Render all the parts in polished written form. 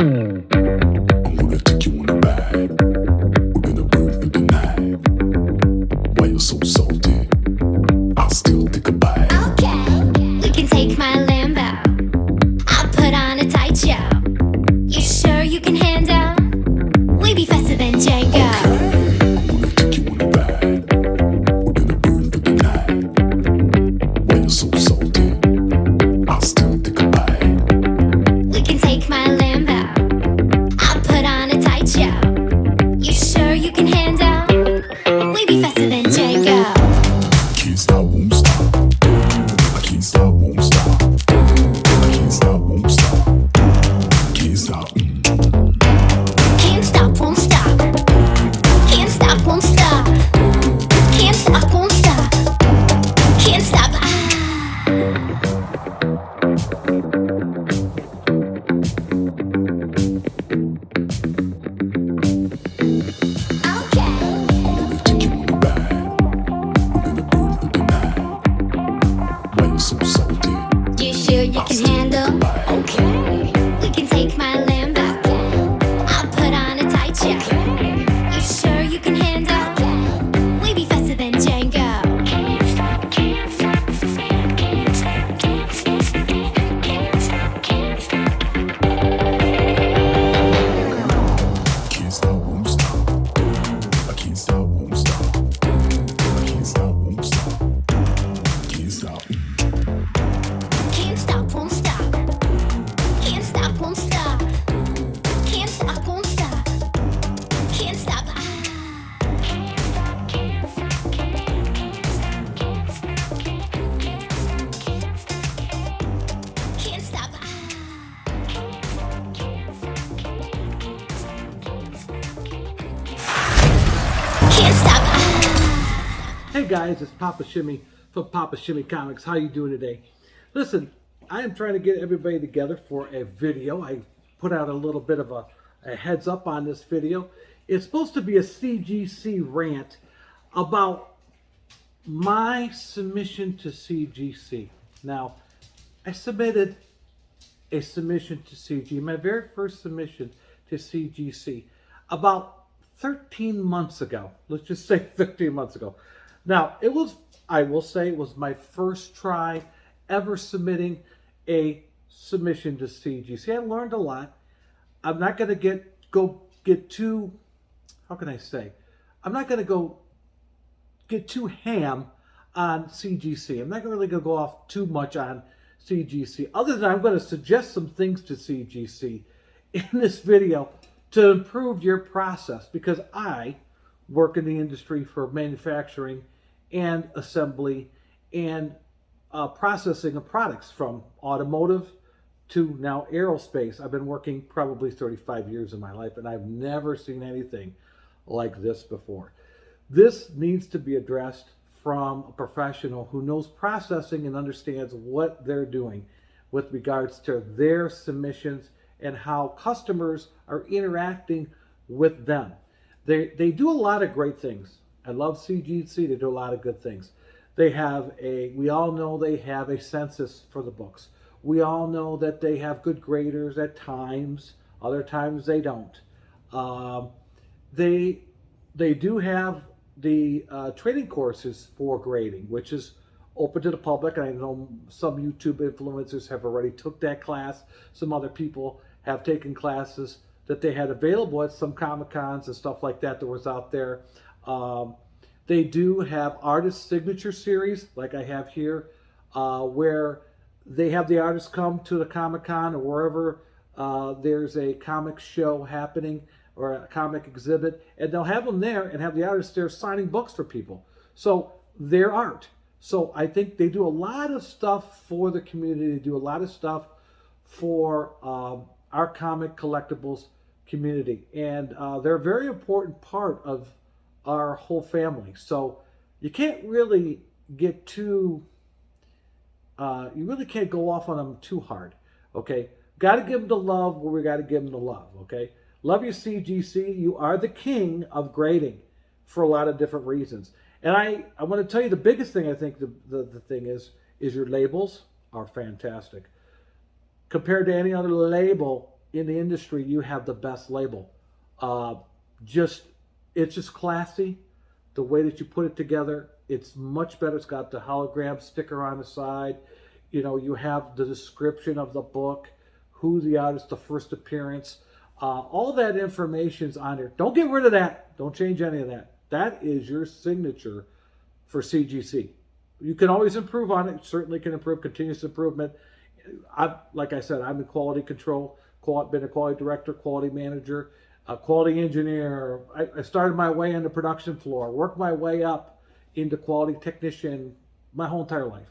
I'm gonna take you on a ride. We're gonna burn through the night. Why you so salty? I'll still take a bite. Okay, we can take my Lambo. I'll put on a tight show. You sure you can handle? We be faster than Django. I'm gonna take you on a ride. We're gonna burn through the night. Why you so salty? I'll still take a bite. We can take my Lambo. I'll put on a tight show. You sure you can handle? We be faster than Django. Can't stop, won't stop. I can't stop, won't stop. I can't stop, won't stop. Can't stop. Can't stop, won't stop. Can't stop, won't stop. Can't stop, won't stop. Can't stop. Okay. I'm gonna take you on a ride. We're gonna burn through the night. Why you so salty? You sure you can handle? Okay. We can take my Lambo. I'll put on a tight show. You sure you can handle? We be faster than Django. Can't stop, won't stop. I can't stop, won't stop. I can't stop, won't stop. Can't stop. Can't stop, won't stop. Can't stop, won't stop. Can't stop, won't stop. Can't stop. Can't stop. Can't stop. Hey guys, it's Papa Shimmy from Papa Shimmy Comics. How you doing today? Listen, I am trying to get everybody together for a video. I put out a little bit of a heads up on this video. It's supposed to be a CGC rant about my submission to CGC. Now, I submitted a submission to CG, my very first submission to CGC, about 13 months ago. Let's just say 13 months ago. Now, it was, I will say, it was my first try ever submitting a submission to CGC. I learned a lot. I'm not going to get too, how can I say? I'm not going to get too ham on CGC. I'm not really going to go off too much on CGC, other than I'm going to suggest some things to CGC in this video to improve your process, because I work in the industry for manufacturing and assembly and processing of products, from automotive to now aerospace. I've been working probably 35 years of my life, and I've never seen anything like this before. This needs to be addressed from a professional who knows processing and understands what they're doing with regards to their submissions and how customers are interacting with them. They do a lot of great things. I love CGC. They do a lot of good things. We all know they have a census for the books. We all know that they have good graders at times. Other times they don't. They do have the training courses for grading, which is open to the public. And I know some YouTube influencers have already took that class. Some other people have taken classes that they had available at some Comic-Cons and stuff like that was out there. They do have artist signature series, like I have here, where they have the artists come to the Comic-Con or wherever there's a comic show happening or a comic exhibit, and they'll have them there and have the artists there signing books for people. So their art. So I think they do a lot of stuff for the community. They do a lot of stuff for our comic collectibles community, and they're a very important part of our whole family. So you can't really get too, you really can't go off on them too hard, okay? Got to give them the love where we got to give them the love, okay? Love your CGC. You are the king of grading for a lot of different reasons. And I want to tell you the biggest thing I think the thing is your labels are fantastic. Compared to any other label in the industry, you have the best label. Uh, just it's just classy. The way that you put it together, it's much better. It's got the hologram sticker on the side. You know, you have the description of the book, who the artist, the first appearance. All that information's on there. Don't get rid of that. Don't change any of that. That is your signature for CGC. You can always improve on it. Certainly can improve, continuous improvement. Like I said, I'm in quality control, been a quality director, quality manager, a quality engineer. I started my way on the production floor, worked my way up into quality technician my whole entire life,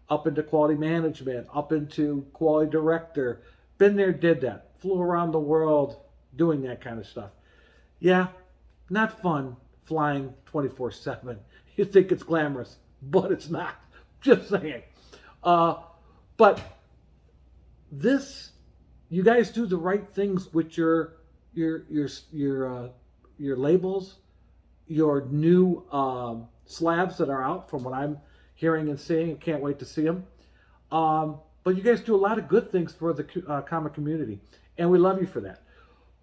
up into quality management, up into quality director. Been there, did that. Flew around the world doing that kind of stuff. Yeah, not fun flying 24/7. You think it's glamorous, but it's not. Just saying. But this, you guys do the right things with your labels, your new slabs that are out from what I'm hearing and seeing. I can't wait to see them. But you guys do a lot of good things for the comic community, and we love you for that.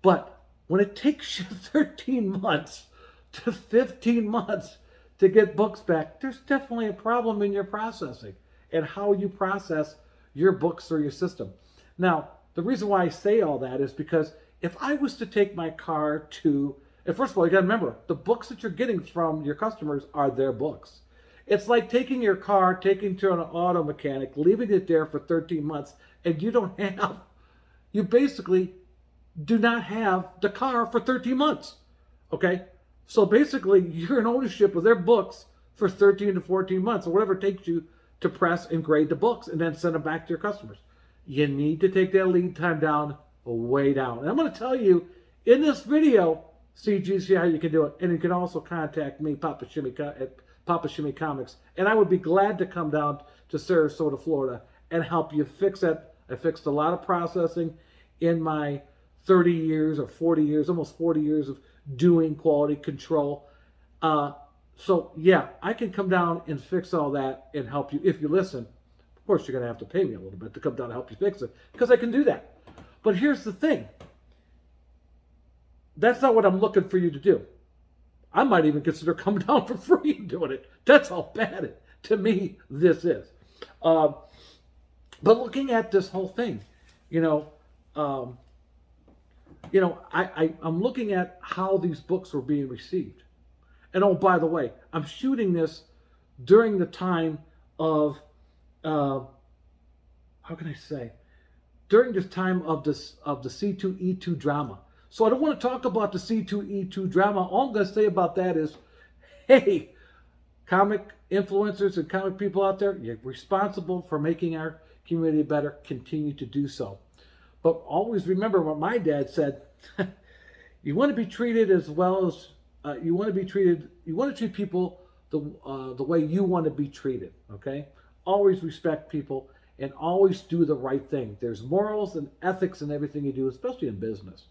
But when it takes you 13 months to 15 months to get books back, there's definitely a problem in your processing and how you process your books through your system. Now, the reason why I say all that is because if I was to take my car to, and first of all, you got to remember, the books that you're getting from your customers are their books. It's like taking your car, taking to an auto mechanic, leaving it there for 13 months, and you basically do not have the car for 13 months. Okay? So basically, you're in ownership of their books for 13 to 14 months, or whatever it takes you to press and grade the books and then send them back to your customers. You need to take that lead time down, way down. And I'm going to tell you in this video, CGC, how you can do it. And you can also contact me, Papa Shimmy, at Papa Shimmy Comics, and I would be glad to come down to Sarasota, Florida, and help you fix that. I fixed a lot of processing in my 30 years or 40 years, almost 40 years of doing quality control. So yeah, I can come down and fix all that and help you if you listen. Of course, you're going to have to pay me a little bit to come down and help you fix it, because I can do that. But here's the thing. That's not what I'm looking for you to do. I might even consider coming down for free and doing it. That's how bad it, to me, this is. But looking at this whole thing, I'm looking at how these books were being received. And oh, by the way, I'm shooting this during the time of, during this time of the C2E2 drama. So I don't want to talk about the C2E2 drama. All I'm going to say about that is, hey, comic influencers and comic people out there, you're responsible for making our community better. Continue to do so. But always remember what my dad said. You want to be treated as well as, you want to treat people the way you want to be treated, okay? Always respect people and always do the right thing. There's morals and ethics in everything you do, especially in business.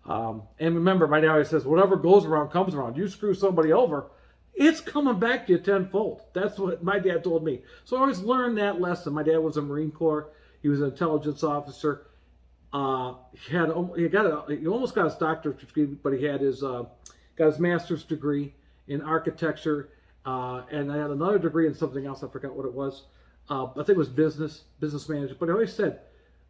And remember, my dad always says, whatever goes around comes around. You screw somebody over, it's coming back to you tenfold. That's what my dad told me. So I always learned that lesson. My dad was a Marine Corps. He was an intelligence officer. He almost got his doctorate degree, but he had got his master's degree in architecture, and I had another degree in something else. I forgot what it was. I think it was business management. But I always said,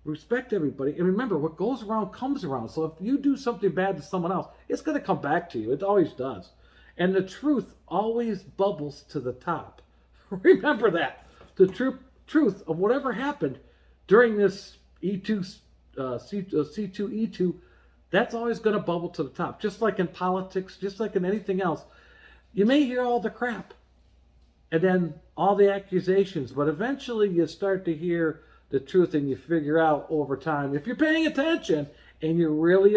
respect everybody, and remember, what goes around comes around. So if you do something bad to someone else, it's going to come back to you. It always does. And the truth always bubbles to the top. Remember that. The truth of whatever happened during this C2E2, that's always going to bubble to the top. Just like in politics, just like in anything else. You may hear all the crap and then all the accusations, but eventually you start to hear the truth and you figure out over time, if you're paying attention and you really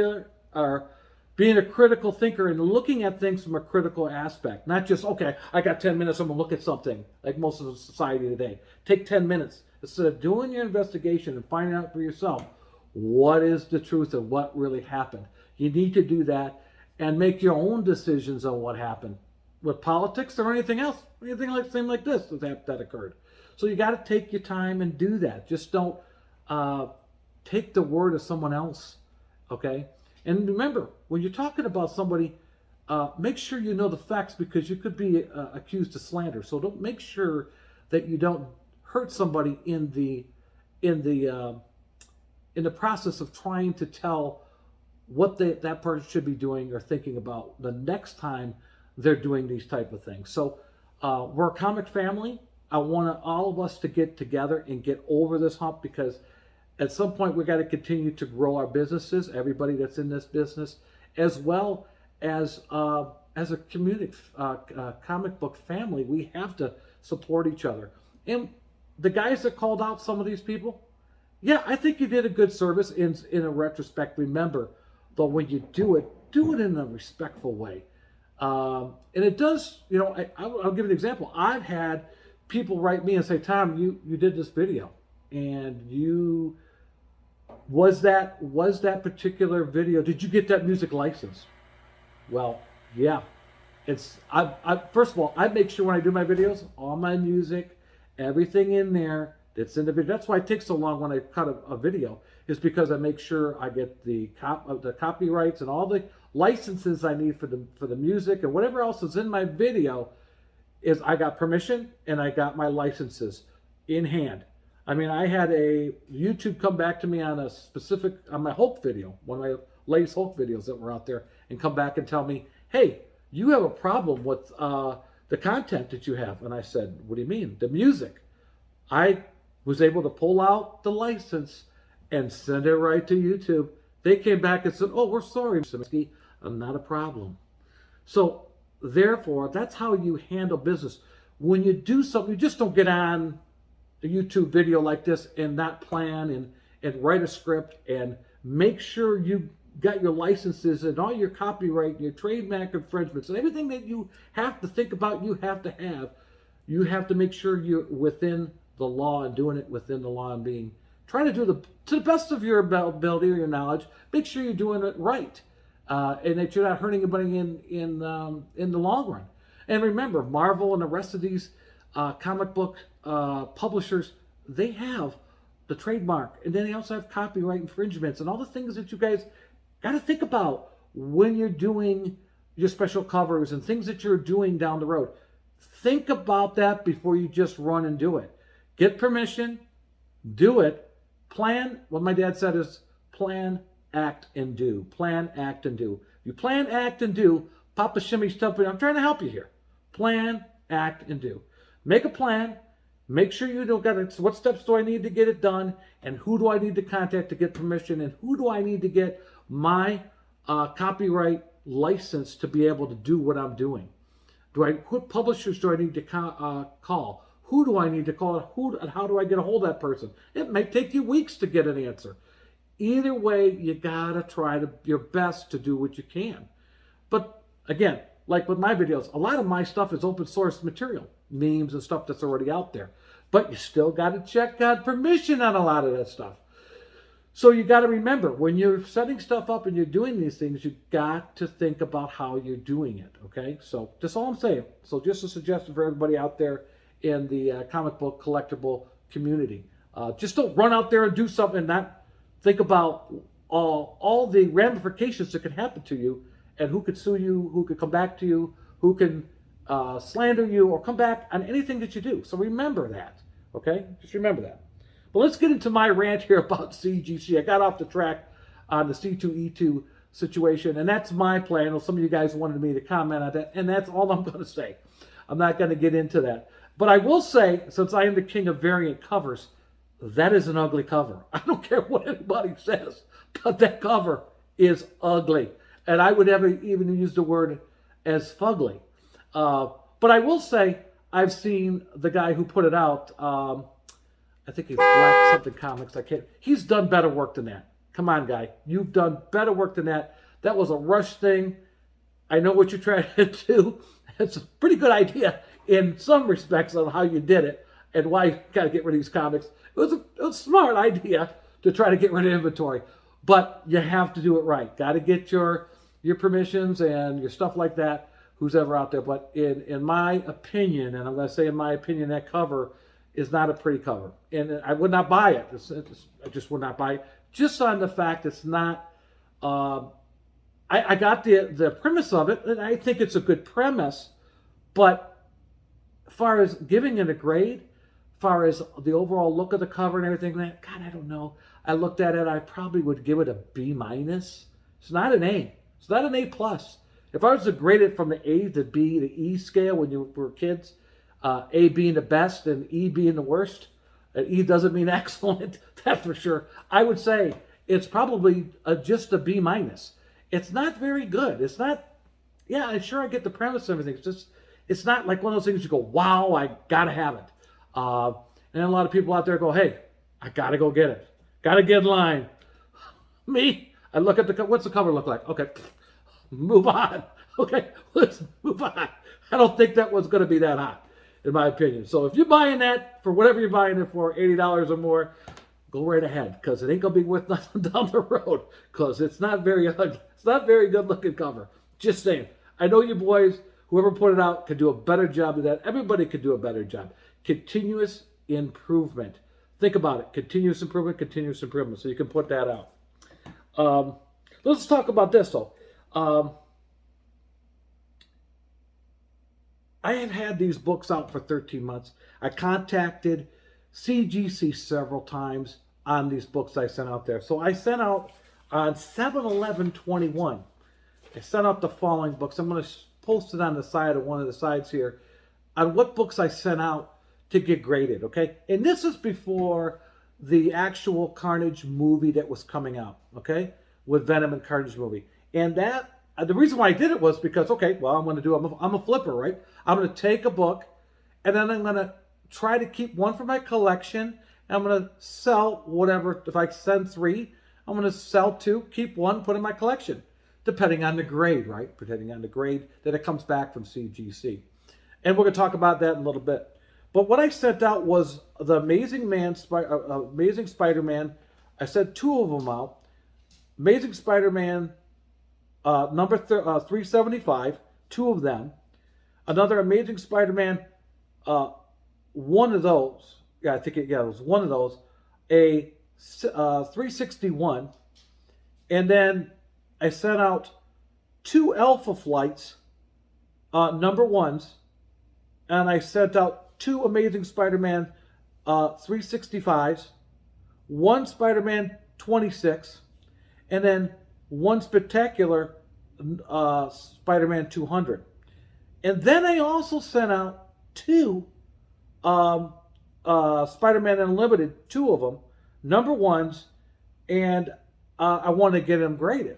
are being a critical thinker and looking at things from a critical aspect, not just, okay, I got 10 minutes, I'm going to look at something, like most of the society today. Take 10 minutes. Instead of doing your investigation and finding out for yourself, what is the truth of what really happened? You need to do that and make your own decisions on what happened with politics or anything else, anything like this that occurred. So you got to take your time and do that. Just don't take the word of someone else Okay? And remember, when you're talking about somebody, make sure you know the facts, because you could be accused of slander. So don't make sure that you don't hurt somebody in the process of trying to tell what that person should be doing or thinking about the next time they're doing these type of things. So we're a comic family. I want all of us to get together and get over this hump, because at some point we got to continue to grow our businesses, everybody that's in this business, as well as a community comic book family. We have to support each other. And the guys that called out some of these people, yeah, I think you did a good service in a retrospect. Remember, though, when you do it in a respectful way. And it does, I'll give an example. I've had people write me and say, Tom, you did this video, and was that particular video, did you get that music license? Well, yeah. First of all, I make sure when I do my videos, all my music, everything in there that's in the video. That's why it takes so long when I cut a video, is because I make sure I get the copyrights and all the licenses I need for the music and whatever else is in my video. Is I got permission and I got my licenses in hand. I mean, I had a YouTube come back to me on my Hulk video, one of my latest Hulk videos that were out there, and come back and tell me, hey, you have a problem with the content that you have. And I said, what do you mean? The music. I was able to pull out the license and send it right to YouTube. They came back and said, oh, we're sorry, Mr. Minsky. Not a problem. So therefore, that's how you handle business. When you do something, you just don't get on a YouTube video like this and not plan and write a script and make sure you got your licenses and all your copyright and your trademark infringements and everything that you have to think about, you have to have. You have to make sure you're within the law and doing it within the law and trying to do to the best of your ability or your knowledge. Make sure you're doing it right. And that you're not hurting anybody in the long run. And remember, Marvel and the rest of these comic book publishers, they have the trademark, and then they also have copyright infringements and all the things that you guys got to think about when you're doing your special covers and things that you're doing down the road. Think about that before you just run and do it. Get permission, do it, plan. What my dad said is plan, act, and do. Plan, act, and do. You plan, act, and do. Papa Shimmy's jumping. I'm trying to help you here. Plan, act, and do. Make a plan. Make sure you don't got it. So what steps do I need to get it done? And who do I need to contact to get permission? And who do I need to get my copyright license to be able to do what I'm doing? What publishers do I need to call? Who do I need to call? And how do I get a hold of that person? It may take you weeks to get an answer. Either way, you gotta try your best to do what you can. But again, like with my videos, a lot of my stuff is open source material, memes and stuff that's already out there. But you still gotta check out permission on a lot of that stuff. So you gotta remember, when you're setting stuff up and you're doing these things, you got to think about how you're doing it, okay? So that's all I'm saying. So just a suggestion for everybody out there in the comic book collectible community. Just don't run out there and do something and not think about all the ramifications that could happen to you, and who could sue you, who could come back to you, who can slander you or come back on anything that you do. So remember that, okay? Just remember that. But let's get into my rant here about CGC. I got off the track on the C2E2 situation, and that's my plan. Well, some of you guys wanted me to comment on that, and that's all I'm going to say. I'm not going to get into that. But I will say, since I am the king of variant covers, that is an ugly cover. I don't care what anybody says, but that cover is ugly. And I would never even use the word as fugly. But I will say, I've seen the guy who put it out. I think he's Black something comics. He's done better work than that. Come on, guy. You've done better work than that. That was a rush thing. I know what you're trying to do. It's a pretty good idea in some respects on how you did it and why you got to get rid of these comics. It was a smart idea to try to get rid of inventory, but you have to do it right. Got to get your permissions and your stuff like that, who's ever out there. But in my opinion, and I'm going to say in my opinion, that cover is not a pretty cover. And I would not buy it. I just would not buy it. Just on the fact it's not I got the premise of it, and I think it's a good premise, but as far as giving it a grade, as far as the overall look of the cover and everything, God, I don't know. I looked at it, I probably would give it a B minus. It's not an A. It's not an A plus. If I was to grade it from the A to B to E scale when you were kids, A being the best and E being the worst, and E doesn't mean excellent, that's for sure. I would say it's probably just a B minus. It's not very good. It's not, yeah, sure I get the premise and everything. It's not like one of those things you go, wow, I gotta have it. And a lot of people out there go, hey, I gotta go get it. Gotta get in line. Me, I look at what's the cover look like? Okay, move on. Okay, let's move on. I don't think that one's gonna be that hot, in my opinion. So if you're buying that for whatever you're buying it for, $80 or more, go right ahead, because it ain't gonna be worth nothing down the road, because it's not very ugly. It's not very good looking cover. Just saying. I know you boys, whoever put it out, could do a better job of that. Everybody could do a better job. Continuous improvement. Think about it. Continuous improvement, continuous improvement. So you can put that out. Let's talk about this though. I have had these books out for 13 months. I contacted CGC several times on these books I sent out there. So I sent out on 7/11/21. I sent out the following books. I'm going to post it on the side of one of the sides here on what books I sent out to get graded, okay? And this is before the actual Carnage movie that was coming out, okay? With Venom and Carnage movie. And that, the reason why I did it was because, okay, well, I'm a flipper, right? I'm going to take a book and then I'm going to try to keep one for my collection. And I'm going to sell whatever. If I send 3, I'm going to sell 2, keep 1, put in my collection. Depending on the grade, right? Depending on the grade that it comes back from CGC. And we're going to talk about that in a little bit. But what I sent out was the Amazing Spider-Man. I sent 2 of them out. Amazing Spider-Man number 375, 2 of them. Another Amazing Spider-Man, one of those. Yeah, I think it was one of those. A 361. And then I sent out 2 Alpha Flights, number 1s. And I sent out 2 Amazing Spider-Man 365s, 1 Spider-Man 26, and then 1 Spectacular Spider-Man 200. And then I also sent out 2 Spider-Man Unlimited, 2 of them, number 1s, and I want to get them graded.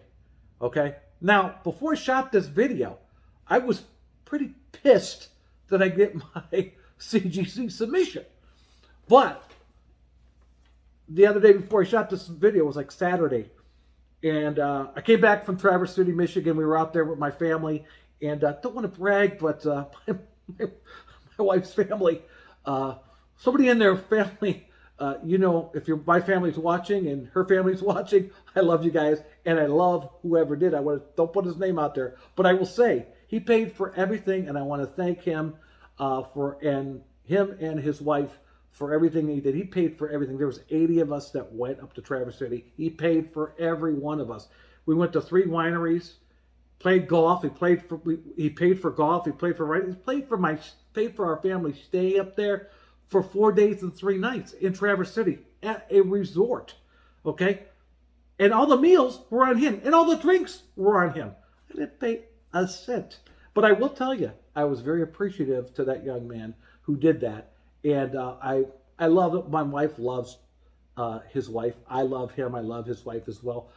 Okay? Now, before I shot this video, I was pretty pissed that I get my CGC submission. But the other day before I shot this video, it was like Saturday. And I came back from Traverse City, Michigan. We were out there with my family. And I don't want to brag, but my wife's family, somebody in their family, if my family's watching and her family's watching, I love you guys. And I love whoever did. Don't put his name out there. But I will say, he paid for everything. And I want to thank him and his wife for everything he did. He paid for everything. There was 80 of us that went up to Traverse City. He paid for every one of us. We went to 3 wineries, played golf. He paid for golf. He paid for writing. He paid for our family stay up there for 4 days and 3 nights in Traverse City at a resort. Okay, and all the meals were on him, and all the drinks were on him. I didn't pay a cent. But I will tell you, I was very appreciative to that young man who did that. And I love it. My wife loves his wife. I love him. I love his wife as well.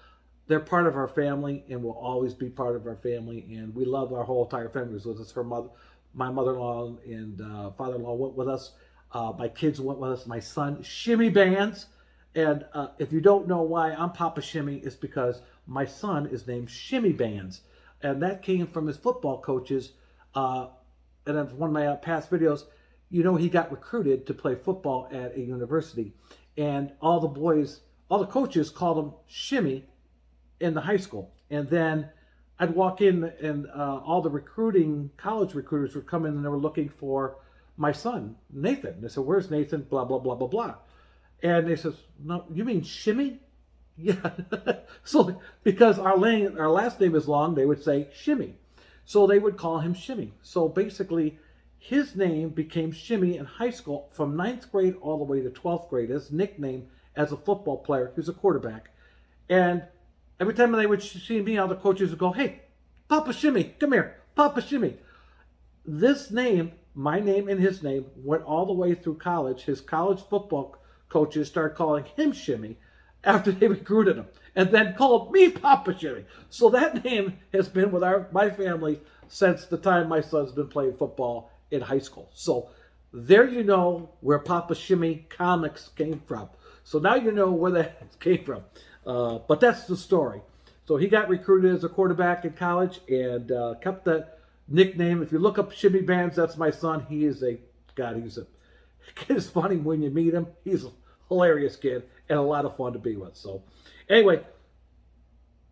They're part of our family and will always be part of our family. And we love our whole entire family. With us, my mother-in-law and father-in-law went with us. My kids went with us. My son, Shimmy Bands. And if you don't know why I'm Papa Shimmy, it's because my son is named Shimmy Bands. And that came from his football coaches. And in one of my past videos, he got recruited to play football at a university. And all the coaches called him Shimmy in the high school. And then I'd walk in and all the college recruiters would come in and they were looking for my son, Nathan. And they said, "Where's Nathan?" Blah, blah, blah, blah, blah. And they says, "No, you mean Shimmy?" Yeah. So because our last name is long, they would say Shimmy. So they would call him Shimmy. So basically, his name became Shimmy in high school from ninth grade all the way to 12th grade. His nickname as a football player, he was a quarterback. And every time they would see me, all the coaches would go, "Hey, Papa Shimmy, come here, Papa Shimmy." This name, my name and his name, went all the way through college. His college football coaches started calling him Shimmy after they recruited him, and then called me Papa Shimmy. So that name has been with my family since the time my son's been playing football in high school. So there you know where Papa Shimmy Comics came from. So now you know where that came from. But that's the story. So he got recruited as a quarterback in college and kept that nickname. If you look up Shimmy Bands, that's my son. He is it's funny when you meet him. He's a hilarious kid and a lot of fun to be with. So anyway,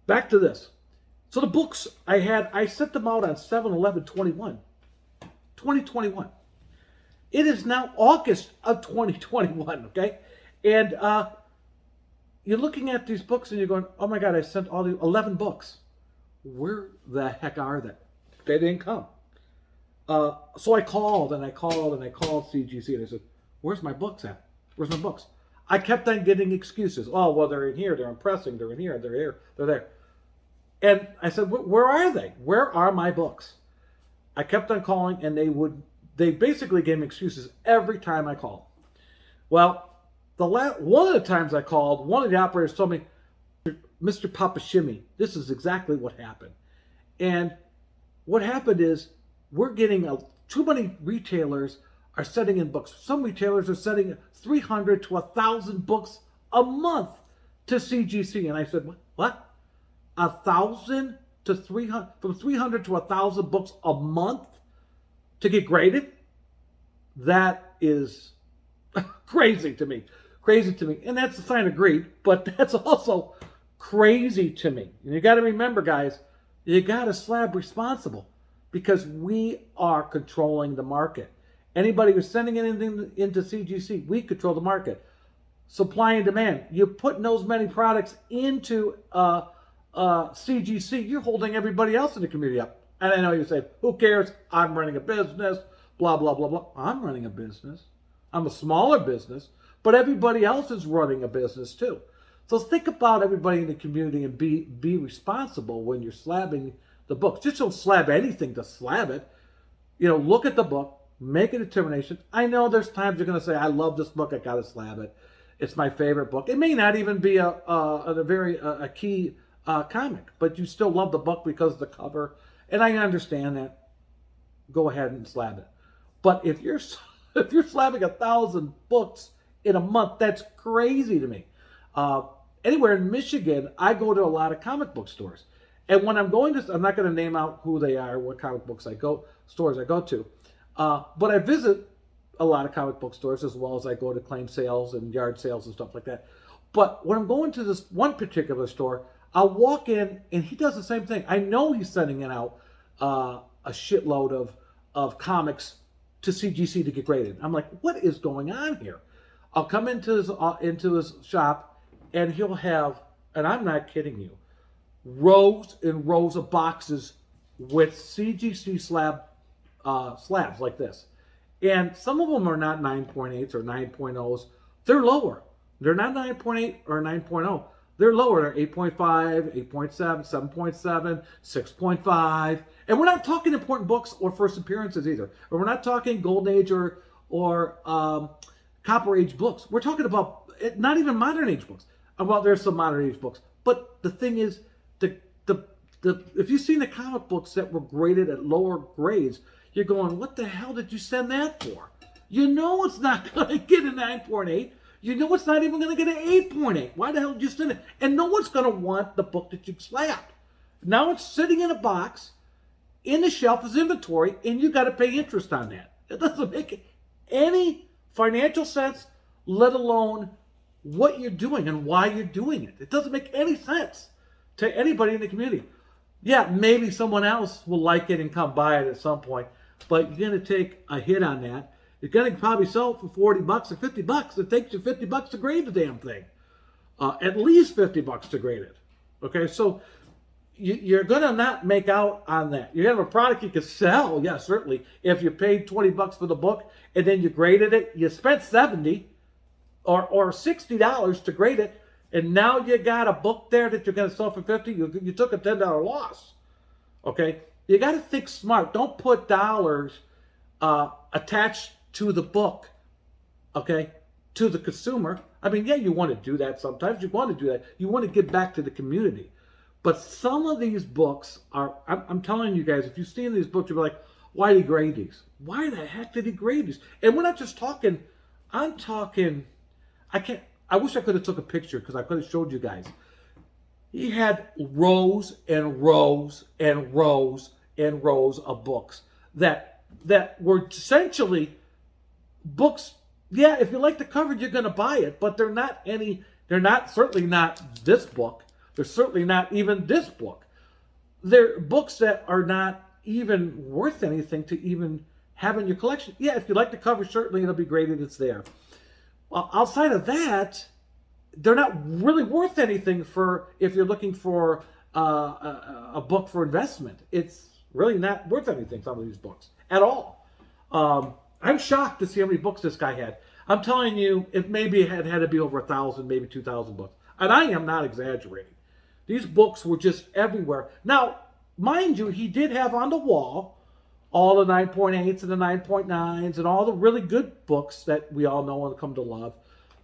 back to this. So the books I sent them out on 7/11/21. 2021. It is now August of 2021, okay? And you're looking at these books and you're going, "Oh my God, I sent all the 11 books. Where the heck are they? They didn't come." So I called and I called and I called CGC and I said, "Where's my books at? Where's my books?" I kept on getting excuses. "Oh, well, they're in here, they're impressing, they're in here, they're there." And I said, "Where are they? Where are my books?" I kept on calling and they basically gave me excuses every time I called. Well, one of the times I called, one of the operators told me, "Mr. Papa Shimmy, this is exactly what happened." And what happened is we're getting too many retailers are sending in books. Some retailers are sending 300 to 1,000 books a month to CGC. And I said, "What? 1,000 to 300, from 300 to 1,000 books a month to get graded? That is crazy to me. Crazy to me." And that's a sign of greed, but that's also crazy to me. And you got to remember, guys, you got to slab responsible because we are controlling the market. Anybody who's sending anything into CGC, we control the market. Supply and demand. You're putting those many products into CGC, you're holding everybody else in the community up. And I know you say, "Who cares? I'm running a business, blah, blah, blah, blah." I'm running a business. I'm a smaller business, but everybody else is running a business too. So think about everybody in the community and be responsible when you're slabbing the book. Just don't slab anything to slab it. Look at the book, make a determination. I know there's times you're going to say, "I love this book, I got to slab it. It's my favorite book." It may not even be a key comic, but you still love the book because of the cover. And I understand that. Go ahead and slab it. But if you're slabbing 1,000 books in a month, that's crazy to me. Anywhere in Michigan, I go to a lot of comic book stores. And when I'm going to, I'm not going to name out who they are, what comic books stores I go to. But I visit a lot of comic book stores as well as I go to claim sales and yard sales and stuff like that. But when I'm going to this one particular store, I'll walk in and he does the same thing. I know he's sending out a shitload of comics to CGC to get graded. I'm like, what is going on here? I'll come into his shop and he'll have, and I'm not kidding you, rows and rows of boxes with CGC slabs like this. And some of them are not 9.8s or 9.0s. They're lower. They're not 9.8 or 9.0. They're lower. They're 8.5, 8.7, 7.7, 6.5. And we're not talking important books or first appearances either. Or we're not talking Golden Age or Copper Age books. We're talking about not even modern age books. Well, there's some modern age books. But the thing is, if you've seen the comic books that were graded at lower grades, you're going, "What the hell did you send that for?" You know it's not going to get a 9.8. You know it's not even going to get an 8.8. Why the hell did you send it? And no one's going to want the book that you slapped. Now it's sitting in a box, in the shelf as inventory, and you got to pay interest on that. It doesn't make any financial sense, let alone what you're doing and why you're doing it. It doesn't make any sense to anybody in the community. Yeah, maybe someone else will like it and come buy it at some point, but you're going to take a hit on that. You're going to probably sell it for $40 or $50. It takes you $50 to grade the damn thing. at least $50 to grade it. Okay, so you're going to not make out on that. You have a product you can sell, yeah, certainly. If you paid $20 for the book and then you graded it, you spent $70 or $60 to grade it, and now you got a book there that you're going to sell for $50. You took a $10 loss. Okay, you got to think smart. Don't put dollars attached to the book. Okay, to the consumer. I mean, yeah, you want to do that sometimes. You want to do that. You want to give back to the community. But some of these books are, I'm telling you guys, if you've seen these books, you'll be like, why did he grade these? Why the heck did he grade these? And we're not just talking, I'm talking, I wish I could have took a picture because I could have showed you guys. He had rows and rows and rows and rows of books that were essentially books. Yeah, if you like the cover, you're going to buy it, but they're certainly not this book. They're certainly not even this book. They're books that are not even worth anything to even have in your collection. Yeah, if you like the cover, certainly it'll be graded. It's there. Well, outside of that, they're not really worth anything for if you're looking for a book for investment. It's really not worth anything, some of these books, at all. I'm shocked to see how many books this guy had. I'm telling you, it maybe had to be over 1,000, maybe 2,000 books. And I am not exaggerating. These books were just everywhere. Now, mind you, he did have on the wall all the 9.8s and the 9.9s and all the really good books that we all know and come to love.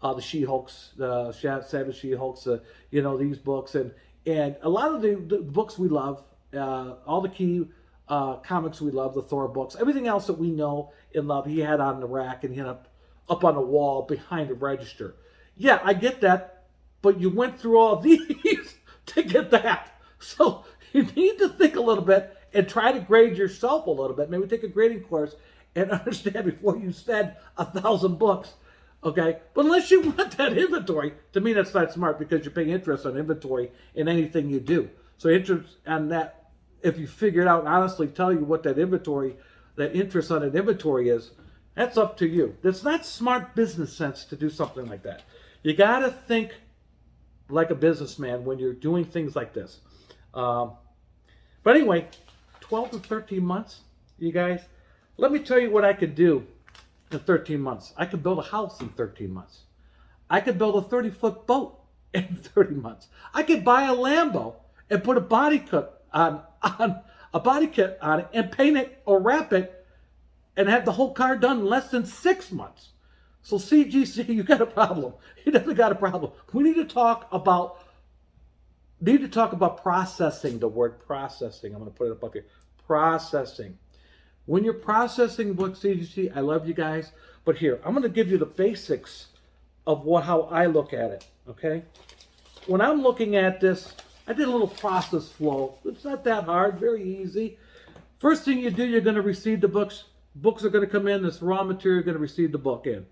The She-Hulks, the Savage She-Hulks, these books. And a lot of the books we love, all the key comics we love, the Thor books, everything else that we know and love, he had on the rack and he had up on the wall behind the register. Yeah, I get that, but you went through all these to get that. So you need to think a little bit and try to grade yourself a little bit. Maybe take a grading course and understand before you spend 1,000 books. Okay, but unless you want that inventory, to me that's not smart because you're paying interest on inventory in anything you do. So interest on that, if you figure it out, honestly tell you what that interest on an inventory is, that's up to you. That's not smart business sense to do something like that. You got to think like a businessman when you're doing things like this. But anyway, 12 to 13 months, you guys, let me tell you what I could do in 13 months. I could build a house in 13 months. I could build a 30-foot boat in 30 months. I could buy a Lambo and put a body kit on it and paint it or wrap it and have the whole car done in less than 6 months. So CGC, you got a problem. You definitely got a problem. We need to talk about processing, the word processing. I'm going to put it up here. Processing. When you're processing books, CGC, I love you guys. But here, I'm going to give you the basics of how I look at it, okay? When I'm looking at this, I did a little process flow. It's not that hard, very easy. First thing you do, you're going to receive the books. Books are going to come in, this raw material, you're going to receive the book in.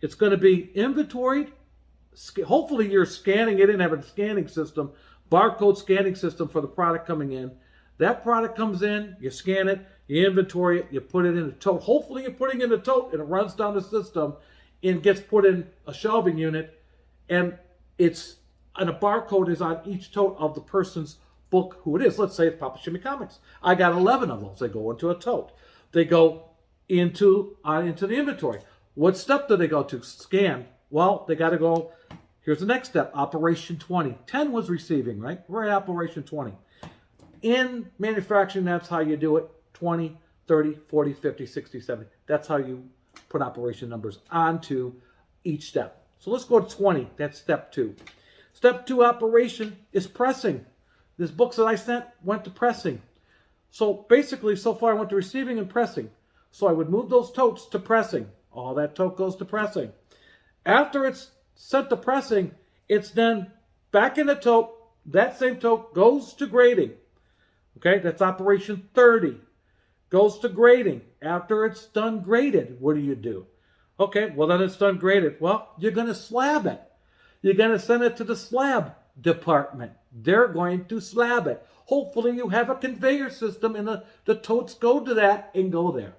It's going to be inventoried. Hopefully you're scanning it and have a scanning system, barcode scanning system for the product coming in. That product comes in, you scan it, you inventory it, you put it in a tote. Hopefully you're putting it in a tote and it runs down the system and gets put in a shelving unit, and a barcode is on each tote of the person's book, who it is. Let's say it's Papa Shimmy Comics. I got 11 of those. They go into a tote. They go into the inventory. What step do they go to? Scan. Well, they got to go. Here's the next step. Operation 20. 10 was receiving, right? We're at Operation 20. In manufacturing, that's how you do it. 20, 30, 40, 50, 60, 70. That's how you put operation numbers onto each step. So let's go to 20. That's step 2. Step 2 operation is pressing. These books that I sent went to pressing. So basically, so far I went to receiving and pressing. So I would move those totes to pressing. All that tote goes to pressing. After it's sent to pressing, it's then back in the tote. That same tote goes to grading. Okay, that's operation 30. Goes to grading. After it's done graded, what do? Okay, well then it's done graded. Well, you're going to slab it. You're going to send it to the slab department. They're going to slab it. Hopefully you have a conveyor system and the totes go to that and go there.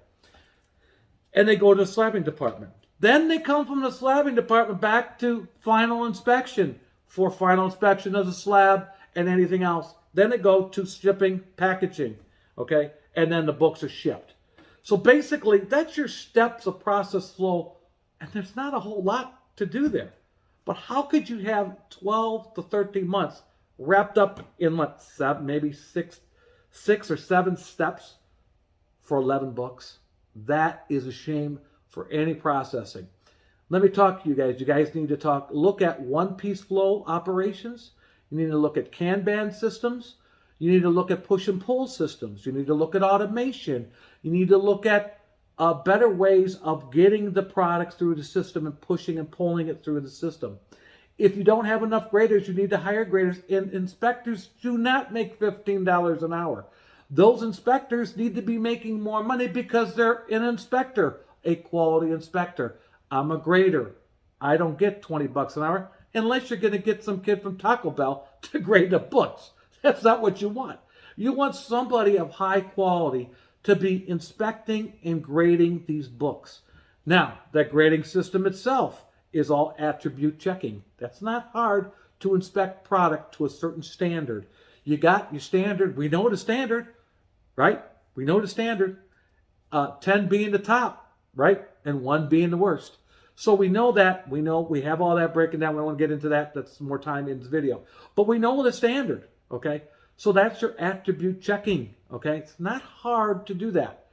And they go to the slabbing department. Then they come from the slabbing department back to final inspection. for final inspection of the slab and anything else. Then it goes to shipping, packaging, okay? And then the books are shipped. So basically, that's your steps of process flow, and there's not a whole lot to do there. But how could you have 12 to 13 months wrapped up in what, maybe six or seven steps for 11 books? That is a shame for any processing. Let me talk to you guys. You guys need to look at one-piece flow operations. You need to look at Kanban systems. You need to look at push and pull systems. You need to look at automation. You need to look at better ways of getting the products through the system and pushing and pulling it through the system. If you don't have enough graders, you need to hire graders. And inspectors do not make $15 an hour. Those inspectors need to be making more money because they're an inspector, a quality inspector. I'm a grader. I don't get 20 bucks an hour unless you're going to get some kid from Taco Bell to grade the books. That's not what you want. You want somebody of high quality to be inspecting and grading these books. Now, that grading system itself is all attribute checking. That's not hard to inspect product to a certain standard. You got your standard. We know the standard, right? We know the standard. 10 being the top, right? And 1 being the worst. So we know that. We have all that breaking down. We don't want to get into that. That's more time in this video. But we know the standard, okay? So that's your attribute checking, okay? It's not hard to do that.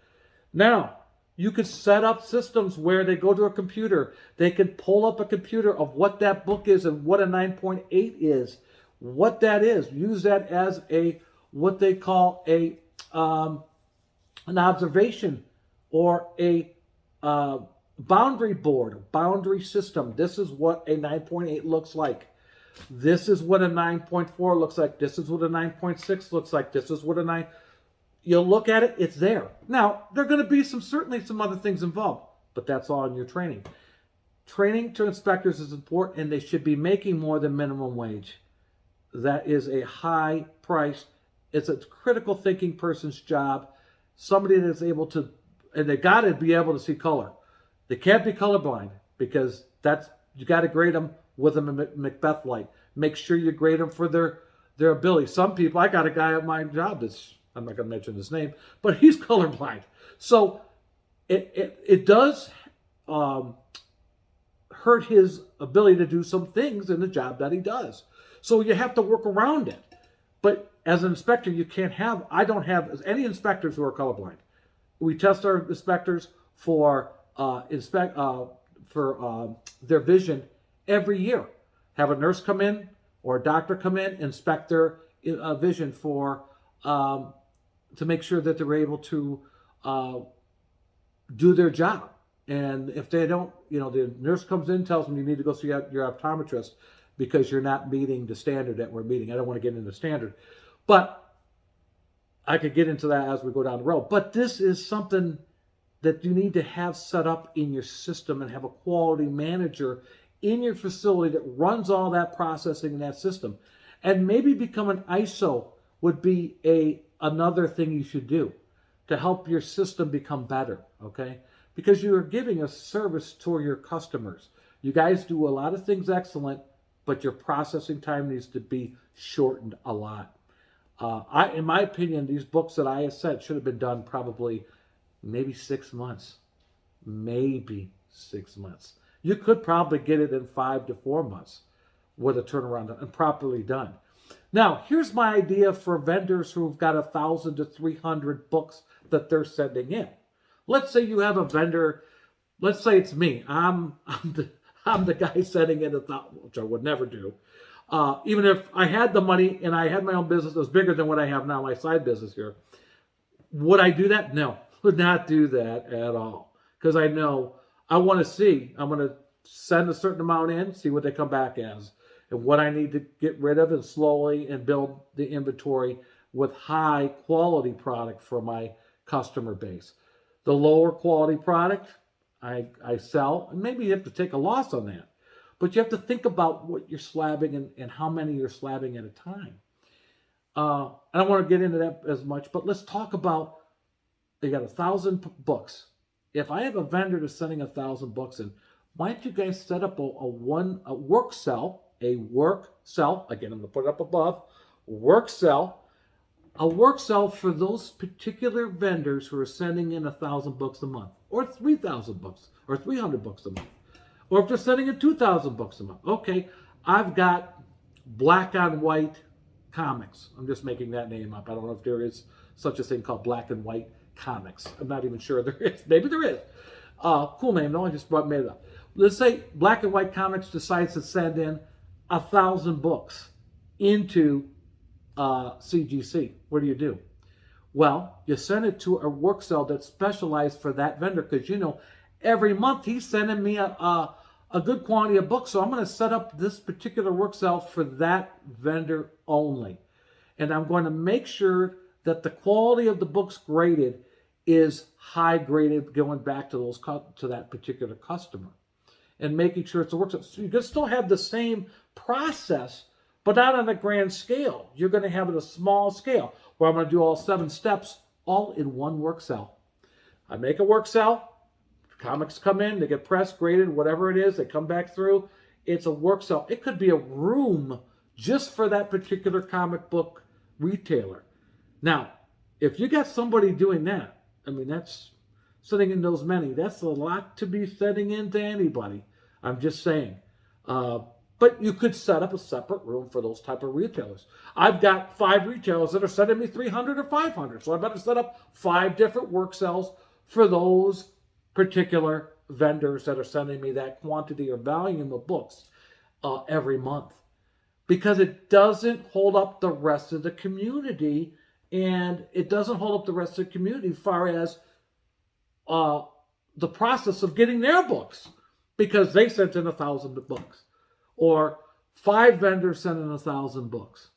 Now, you could set up systems where they go to a computer. They can pull up a computer of what that book is and what a 9.8 is, what that is. Use that as what they call an observation or a boundary board, a boundary system. This is what a 9.8 looks like. This is what a 9.4 looks like. This is what a 9.6 looks like. This is what a 9... You'll look at it, it's there. Now, there are going to be certainly some other things involved, but that's all in your training. Training to inspectors is important, and they should be making more than minimum wage. That is a high price. It's a critical thinking person's job. Somebody that's able to, and they got to be able to see color. They can't be colorblind because you got to grade them with a Macbeth light. Make sure you grade them for their ability. Some people, I got a guy at my job that's, I'm not going to mention his name, but he's colorblind. So it does hurt his ability to do some things in the job that he does. So you have to work around it. But as an inspector, you can't have, I don't have any inspectors who are colorblind. We test our inspectors for their vision every year. Have a nurse come in or a doctor come in, inspect their vision to make sure that they're able to do their job. And if they don't, the nurse comes in, tells them you need to go see your optometrist because you're not meeting the standard that we're meeting. I don't want to get into the standard, but I could get into that as we go down the road. But this is something that you need to have set up in your system and have a quality manager in your facility that runs all that processing in that system. And maybe become an ISO would be another thing you should do to help your system become better, okay? Because you are giving a service to your customers. You guys do a lot of things excellent, but your processing time needs to be shortened a lot. In my opinion, these books that I have said should have been done probably maybe 6 months. Maybe 6 months. You could probably get it in 5 to 4 months with a turnaround and properly done. Now, here's my idea for vendors who've got 1,000 to 300 books that they're sending in. Let's say you have a vendor. Let's say it's me. I'm the guy sending in 1,000, which I would never do. Even if I had the money and I had my own business that was bigger than what I have now, my side business here, would I do that? No, would not do that at all. Because I know I'm going to send a certain amount in, see what they come back as, and what I need to get rid of, and slowly and build the inventory with high quality product for my customer base. The lower quality product I sell, and maybe you have to take a loss on that. But you have to think about what you're slabbing and how many you're slabbing at a time. I don't want to get into that as much, but let's talk about, they got 1,000 books. If I have a vendor that's sending 1,000 books in, why don't you guys set up a work cell a work cell. Again, I'm going to put it up above. Work cell. A work cell for those particular vendors who are sending in 1,000 books a month, or 3,000 books, or 300 books a month, or if they're sending in 2,000 books a month. Okay, I've got black on white comics. I'm just making that name up. I don't know if there is such a thing called black and white comics. I'm not even sure there is. Maybe there is. Cool name, though. I just made it up. Let's say Black and White Comics decides to send in 1,000 books into CGC. What do? Well, you send it to a work cell that's specialized for that vendor, because every month he's sending me a good quantity of books. So I'm going to set up this particular work cell for that vendor only. And I'm going to make sure that the quality of the books graded is high graded, going back to that particular customer, and making sure it's a work cell. So you can still have the same process, but not on a grand scale. You're going to have it a small scale, where I'm going to do all 7 steps all in one work cell. I make a work cell, comics come in, they get pressed, graded, whatever it is, they come back through. It's a work cell. It could be a room just for that particular comic book retailer. Now, if you got somebody doing that, I mean, that's sending in those many. That's a lot to be sending in to anybody. I'm just saying. But you could set up a separate room for those type of retailers. I've got 5 retailers that are sending me 300 or 500. So I better set up 5 different work cells for those particular vendors that are sending me that quantity or volume of books every month. Because it doesn't hold up the rest of the community. And it doesn't hold up the rest of the community as far as the process of getting their books, because they sent in 1,000 books, or 5 vendors sent in 1,000 books.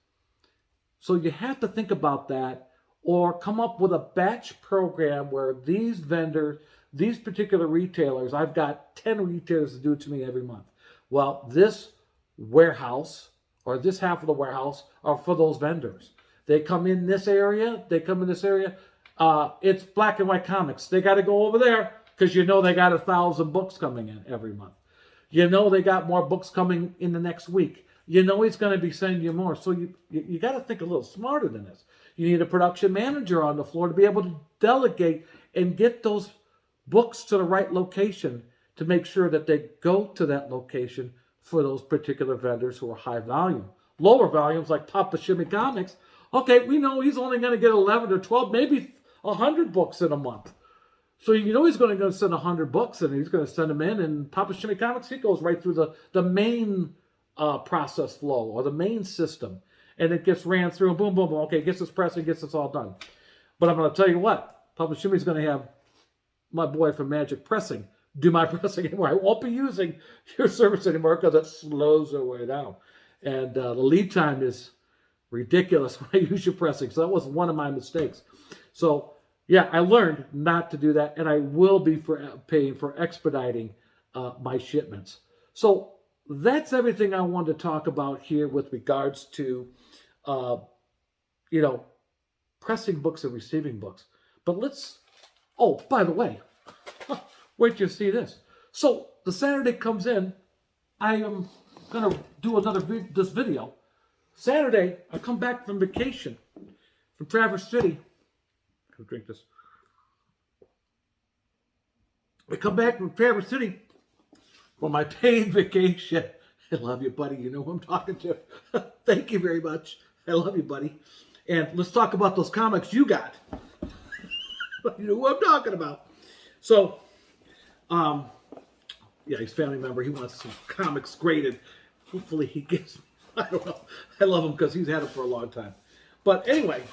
So you have to think about that, or come up with a batch program where these vendors, these particular retailers, I've got 10 retailers that do it to me every month. Well, this warehouse or this half of the warehouse are for those vendors. They come in this area. They come in this area. It's Black and White Comics. They got to go over there, because they got 1,000 books coming in every month. They got more books coming in the next week. He's going to be sending you more. So you got to think a little smarter than this. You need a production manager on the floor to be able to delegate and get those books to the right location, to make sure that they go to that location for those particular vendors who are high volume. Lower volumes like Papa Shimmy Comics, okay, we know he's only going to get 11 or 12, maybe 100 books in a month. So he's going to send 100 books, and he's going to send them in. And Papa Shimmy Comics, he goes right through the main process flow, or the main system. And it gets ran through, and boom, boom, boom. Okay, gets this pressing, gets this all done. But I'm going to tell you what, Papa Shimmy's going to have my boy from Magic Pressing do my pressing anymore. I won't be using your service anymore, because it slows their way down. And the lead time is ridiculous when I use your pressing. So that was one of my mistakes. So yeah, I learned not to do that, and I will be paying for expediting my shipments. So that's everything I wanted to talk about here with regards to, pressing books and receiving books. But by the way, wait till you see this. So the Saturday comes in, I am going to do this video. Saturday, I come back from vacation from Traverse City. Go drink this. I come back from Traverse City for my paid vacation. I love you, buddy. You know who I'm talking to. Thank you very much. I love you, buddy. And let's talk about those comics you got. You know who I'm talking about. So, he's a family member. He wants some comics graded. Hopefully he gets, I don't know. I love him because he's had them for a long time. But anyway,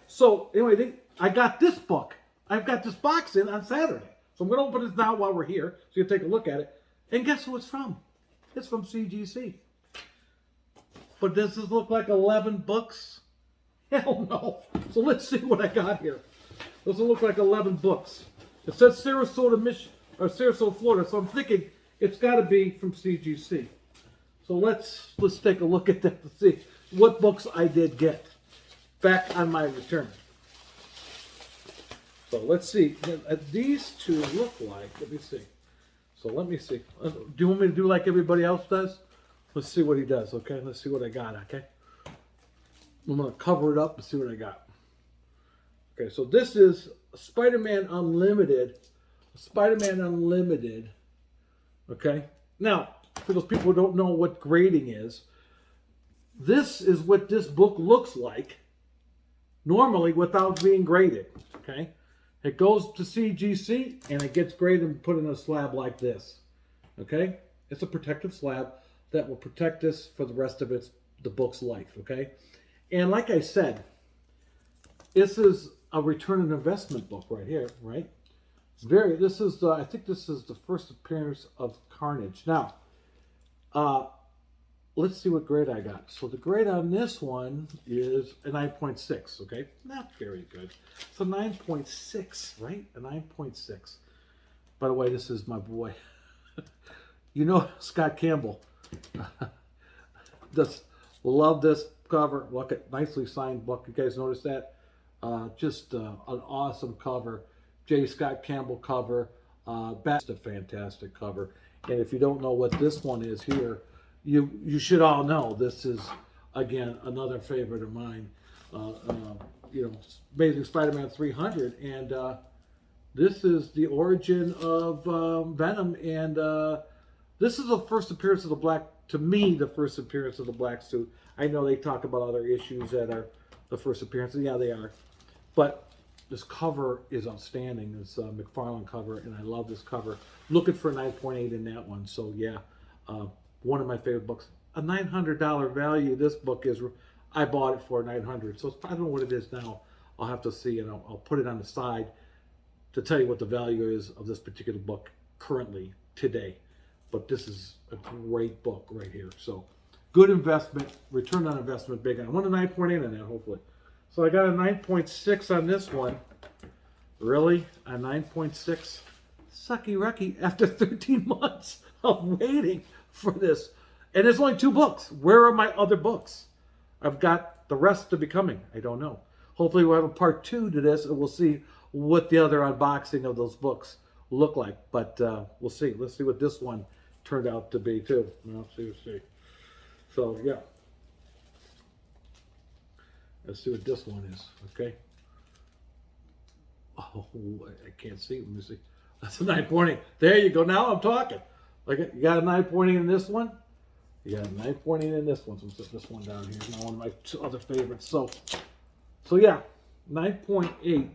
so anyway, I got this book. I've got this box in on Saturday. So I'm going to open this now while we're here, so you can take a look at it. And guess who it's from? It's from CGC. But does this look like 11 books? Hell no. So let's see what I got here. Doesn't look like 11 books. It says Sarasota, Florida. So I'm thinking it's got to be from CGC. So let's take a look at that to see what books I did get back on my return. So let's see. These two look like, let me see. So let me see. Do you want me to do like everybody else does? Let's see what he does, okay? Let's see what I got, okay? I'm going to cover it up and see what I got. Okay, so this is Spider-Man Unlimited. Spider-Man Unlimited. Okay? Now, for those people who don't know what grading is, this is what this book looks like normally without being graded. Okay? It goes to CGC and it gets graded and put in a slab like this. Okay? It's a protective slab that will protect this for the rest of the book's life. Okay? And like I said, this is a return on investment book right here, right? This is I think this is the first appearance of Carnage. Now, let's see what grade I got. So the grade on this one is a 9.6, okay? Not very good. So 9.6, right? A 9.6. By the way, this is my boy. You know Scott Campbell. Just love this cover. Look at nicely signed book. You guys notice that? Just an awesome cover. J. Scott Campbell cover. That's a fantastic cover. And if you don't know what this one is here, you should all know this is, again, another favorite of mine. You know, Amazing Spider-Man 300. And this is the origin of Venom. And this is the first appearance of the Black, to me, the first appearance of the Black Suit. I know they talk about other issues that are the first appearance. Yeah, they are. But this cover is outstanding. It's a McFarlane cover, and I love this cover. Looking for a 9.8 in that one. So, yeah, one of my favorite books. A $900 value. This book is, I bought it for $900. So I don't know what it is now. I'll have to see, and I'll put it on the side to tell you what the value is of this particular book currently, today. But this is a great book right here. So, good investment, return on investment, big. I want a 9.8 on that, hopefully. So I got a 9.6 on this one. Really? A 9.6? Sucky Rucky after 13 months of waiting for this. And there's only 2 books. Where are my other books? I've got the rest to be coming. I don't know. Hopefully we'll have a part 2 to this and we'll see what the other unboxing of those books look like. But we'll see. Let's see what this one turned out to be too. Let's see. So, yeah. Let's see what this one is, okay? Oh, I can't see. Let me see. That's a 9.8. There you go. Now I'm talking. Like, you got a 9.8 in this one? You got a 9.8 in this one. So I'm set this one down here. Now one of my 2 other favorites. So yeah, 9.8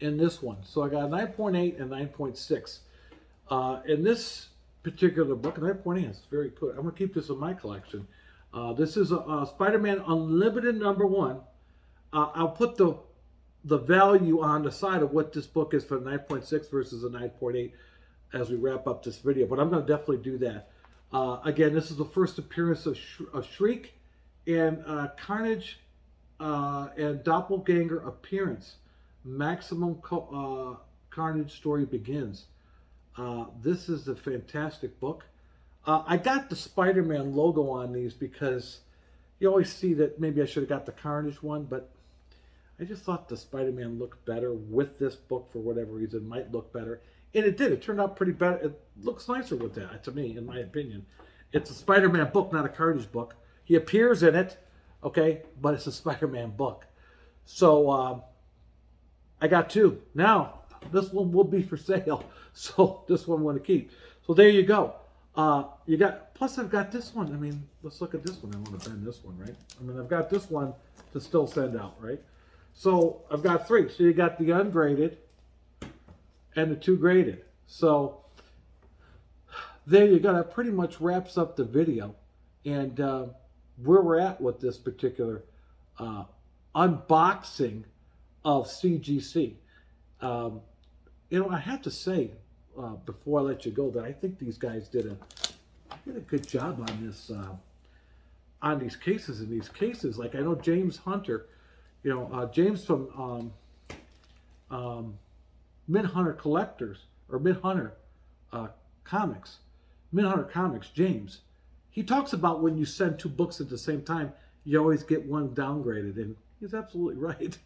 in this one. So I got a 9.8 and 9.6. In this particular book, 9.8 is very good. I'm going to keep this in my collection. This is a Spider-Man Unlimited #1. I'll put the value on the side of what this book is for 9.6 versus a 9.8 as we wrap up this video. But I'm going to definitely do that. Again, this is the first appearance of Shriek and Carnage and Doppelganger appearance. Maximum Carnage story begins. This is a fantastic book. I got the Spider-Man logo on these because you always see that maybe I should have got the Carnage one, but I just thought the Spider-Man looked better with this book for whatever reason. Might look better. And it did. It turned out pretty better. It looks nicer with that, to me, in my opinion. It's a Spider-Man book, not a Carnage book. He appears in it, okay, but it's a Spider-Man book. So I got 2. Now, this one will be for sale. So this one I'm going to keep. So there you go. You got, plus I've got this one. I mean, let's look at this one. I want to bend this one, right? I mean, I've got this one to still send out, right? So I've got 3. So you got the ungraded and the 2 graded. So there you go. That pretty much wraps up the video. And where we're at with this particular unboxing of CGC. You know, I have to say, before I let you go, that I think these guys did a good job on this, on these cases. In these cases, like I know James Hunter, you know, James from Mid-Hunter Collectors or Mid-Hunter Comics, Mid-Hunter Comics. James, he talks about when you send 2 books at the same time, you always get one downgraded, and he's absolutely right.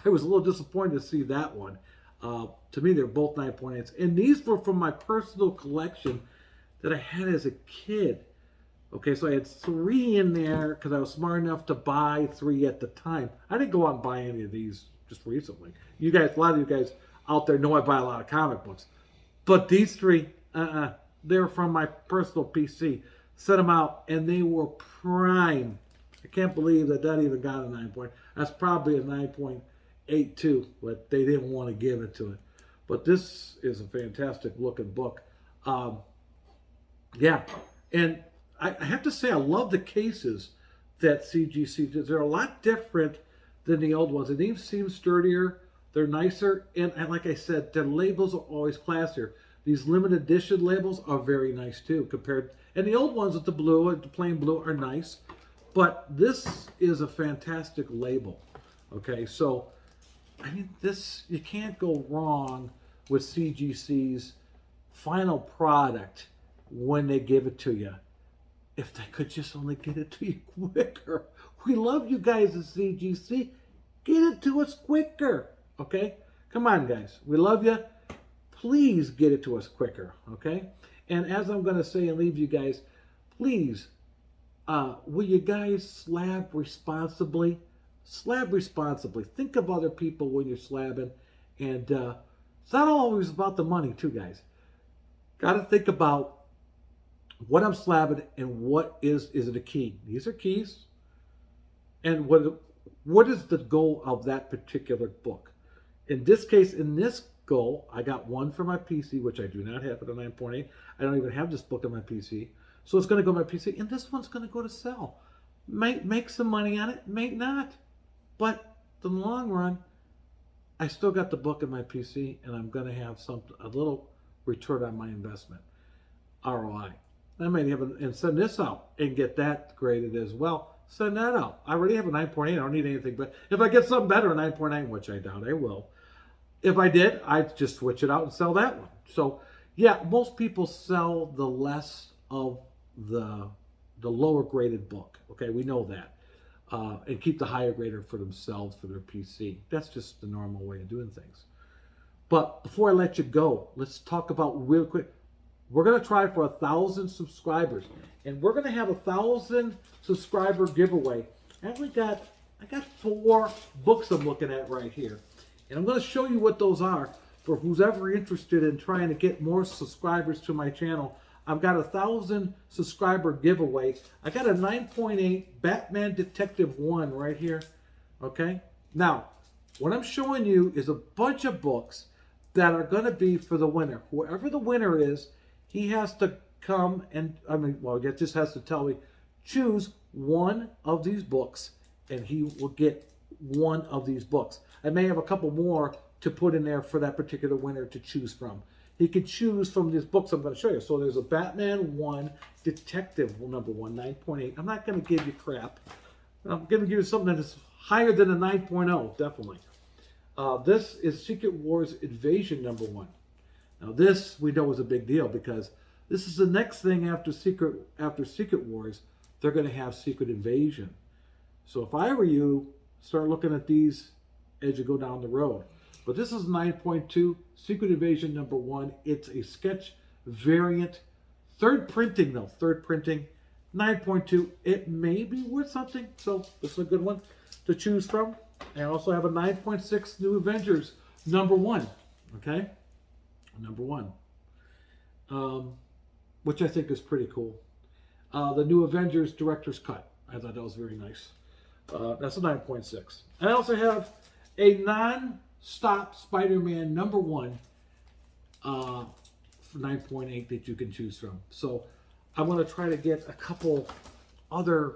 I was a little disappointed to see that one. To me, they're both 9.8s. And these were from my personal collection that I had as a kid. Okay, so I had 3 in there because I was smart enough to buy 3 at the time. I didn't go out and buy any of these just recently. You guys, a lot of you guys out there know I buy a lot of comic books. But these 3, they're from my personal PC. Set them out, and they were prime. I can't believe that even got a 9 point. That's probably a 9.82, but they didn't want to give it to it. But this is a fantastic looking book. Yeah, and I have to say I love the cases that CGC does. They're a lot different than the old ones. And these seem sturdier. They're nicer. And like I said, their labels are always classier. These limited edition labels are very nice too, and the old ones with the blue, the plain blue, are nice. But this is a fantastic label. Okay, so I mean, you can't go wrong with CGC's final product when they give it to you. If they could just only get it to you quicker. We love you guys at CGC. Get it to us quicker. Okay? Come on, guys. We love you. Please get it to us quicker. Okay? And as I'm going to say and leave you guys, please, will you guys slab responsibly? Slab responsibly. Think of other people when you're slabbing. And it's not always about the money, too, guys. Got to think about what I'm slabbing and what is it a key? These are keys. And what is the goal of that particular book? In this case, in this goal, I got one for my PC, which I do not have at a 9.8. I don't even have this book on my PC. So it's going to go on my PC, and this one's going to go to sell. Make some money on it, may not. But in the long run, I still got the book in my PC, and I'm going to have a little return on my investment, ROI. I might and send this out and get that graded as well. Send that out. I already have a 9.8. I don't need anything. But if I get something better, a 9.9, which I doubt I will. If I did, I'd just switch it out and sell that one. So, yeah, most people sell the less of the lower graded book. Okay, we know that. And keep the higher grader for themselves, for their PC. That's just the normal way of doing things. But before I let you go, let's talk about real quick. We're going to try for 1,000 subscribers. And we're going to have 1,000 subscriber giveaway. And I got 4 books I'm looking at right here. And I'm going to show you what those are for who's ever interested in trying to get more subscribers to my channel. I've got 1,000 subscriber giveaway. I got a 9.8 Batman Detective 1 right here. Okay? Now, what I'm showing you is a bunch of books that are going to be for the winner. Whoever the winner is, he has to come and, it just has to tell me, choose one of these books, and he will get one of these books. I may have a couple more to put in there for that particular winner to choose from. He could choose from these books I'm going to show you. So there's a Batman 1, Detective number 1, 9.8. I'm not going to give you crap. I'm going to give you something that is higher than a 9.0, definitely. This is Secret Wars Invasion number 1. Now this we know is a big deal because this is the next thing after Secret Wars. They're going to have Secret Invasion. So if I were you, start looking at these as you go down the road. But this is 9.2, Secret Invasion number 1. It's a sketch variant. Third printing, 9.2. It may be worth something. So this is a good one to choose from. I also have a 9.6 New Avengers number 1. Okay? Number 1. Which I think is pretty cool. The New Avengers Director's Cut. I thought that was very nice. That's a 9.6. I also have a non-stop Spider-Man number 1 for 9.8 that you can choose from. So I'm going to try to get a couple other,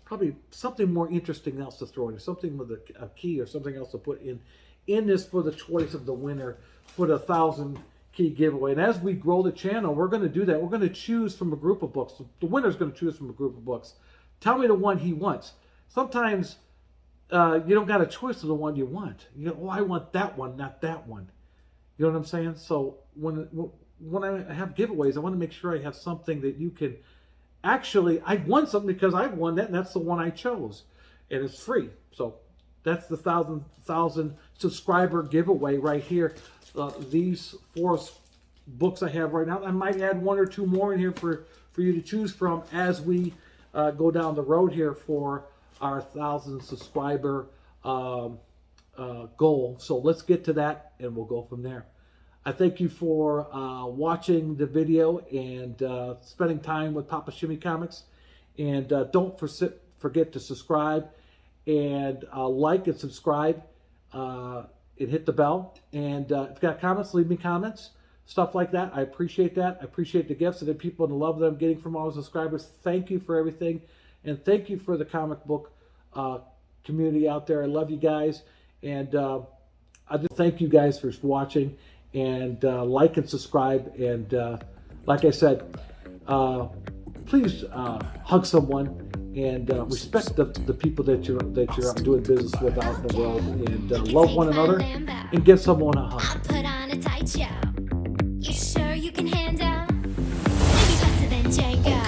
probably something more interesting else to throw in, something with a key or something else to put in this for the choice of the winner for the 1,000 key giveaway. And as we grow the channel, we're going to do that. We're going to choose from a group of books. The winner's going to choose from a group of books. Tell me the one he wants. Sometimes you don't got a choice of the one you want. You go, oh, I want that one, not that one. You know what I'm saying? So when I have giveaways, I want to make sure I have something that you can actually, I won something because I won that, and that's the one I chose. And it's free. So That's the thousand subscriber giveaway right here. These 4 books I have right now. I might add 1 or 2 more in here for you to choose from as we go down the road here for our 1,000 subscriber goal. So let's get to that and we'll go from there. I thank you for watching the video and spending time with Papa Shimmy Comics. And don't forget to subscribe and like and subscribe and hit the bell. And if you've got comments, leave me comments, stuff like that. I appreciate that. I appreciate the gifts and the people and the love that I'm getting from all the subscribers. Thank you for everything. And thank you for the comic book community out there. I love you guys. And I just thank you guys for watching. And like and subscribe. And like I said, please hug someone and respect the people that you're doing business with out in the world, and love one another and give someone a hug. I'll put on a tight show. You sure you can handle? Maybe faster than Django.